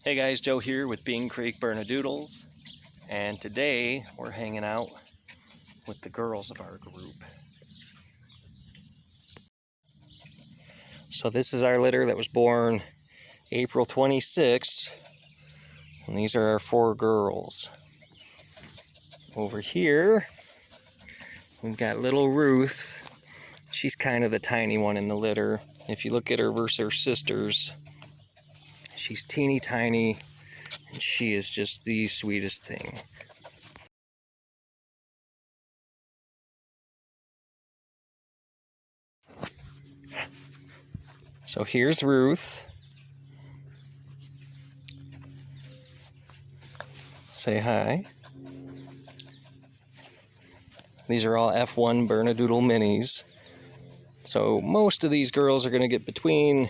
Hey guys, Joe here with Bean Creek Bernedoodles, and today we're hanging out with the girls of our group. So this is our litter that was born April 26th, and these are our 4 girls. Over here, we've got little Ruth. She's kind of the tiny one in the litter. If you look at her versus her sisters, she's teeny tiny, and she is just the sweetest thing. So here's Ruth. Say hi. These are all F1 Bernedoodle minis. So most of these girls are going to get between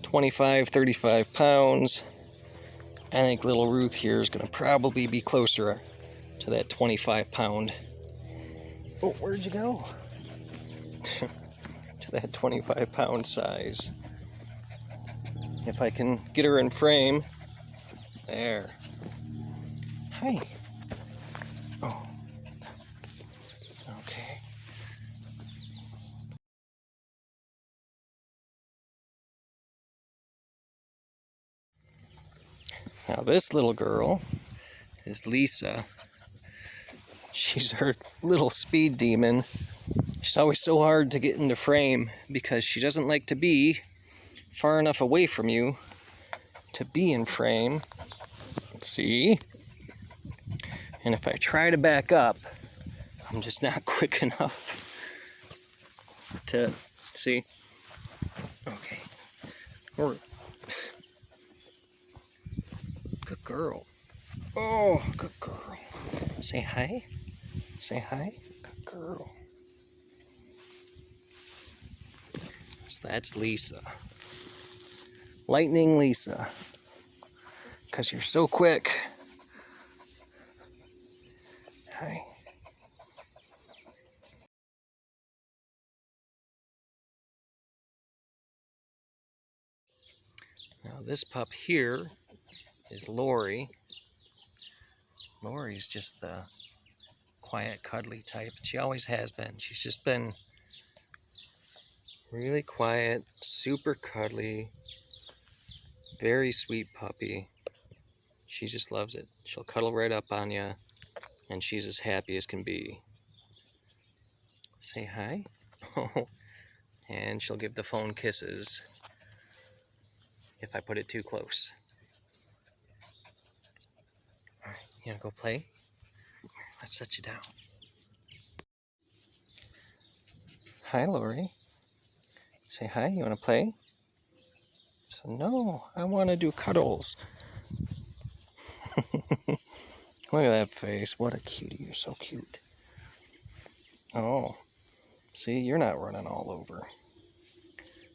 25, 35 pounds. I think little Ruth here is going to probably be closer to that 25 pound. Oh, where'd you go? To that 25 pound size. If I can get her in frame. There. Hi. Oh. Okay. Now this little girl is Lisa. She's our little speed demon. She's always so hard to get into frame because she doesn't like to be far enough away from you to be in frame. See? And if I try to back up, I'm just not quick enough to see. Okay. Good girl. Oh, good girl. Say hi. Say hi. Good girl. So that's Lisa. Lightning Lisa. Because you're so quick. Hi. Now this pup here is Lori. Lori's just the quiet, cuddly type. She always has been. She's just been really quiet, super cuddly, very sweet puppy. She just loves it. She'll cuddle right up on you, and she's as happy as can be. Say hi. And she'll give the phone kisses if I put it too close. All right, you wanna go play? Let's set you down. Hi, Lori. Say hi, you wanna play? So no, I wanna do cuddles. Look at that face, what a cutie, you're so cute. Oh, see, you're not running all over.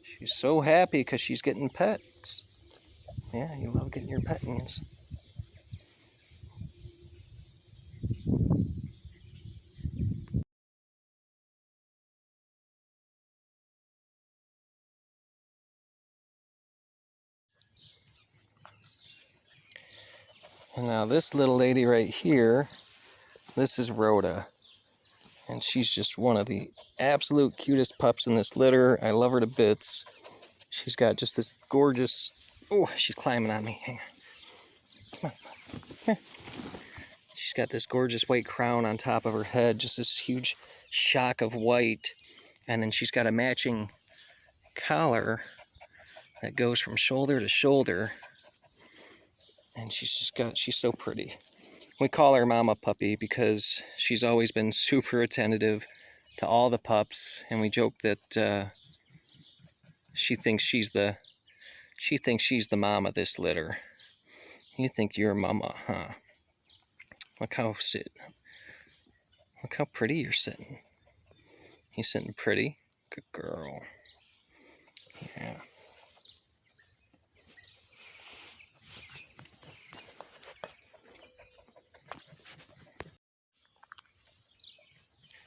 She's so happy because she's getting pets. Yeah, you love getting your pettings. And now this little lady right here, this is Rhoda. And she's just one of the absolute cutest pups in this litter. I love her to bits. She's got just this gorgeous... Oh, she's climbing on me. Hang on. Come on. Here. She's got this gorgeous white crown on top of her head. Just this huge shock of white. And then she's got a matching collar that goes from shoulder to shoulder. And she's so pretty. We call her Mama Puppy because she's always been super attentive to all the pups, and we joke that she thinks she's the mom of this litter. You think you're mama, huh? Look how pretty you're sitting. You sitting pretty? Good girl. Yeah.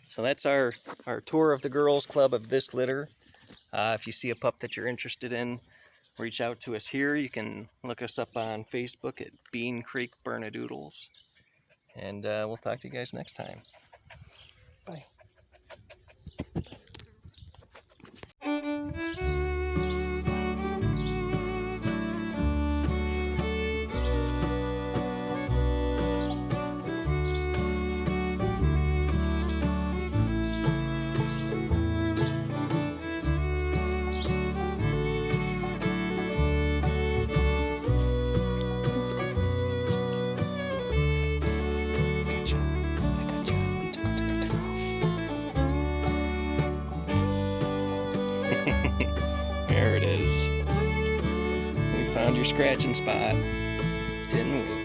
So that's our tour of the girls club of this litter. If you see a pup that you're interested in, reach out to us here. You can look us up on Facebook at Bean Creek Bernedoodles. And we'll talk to you guys next time. Bye. There it is. We found your scratching spot, didn't we?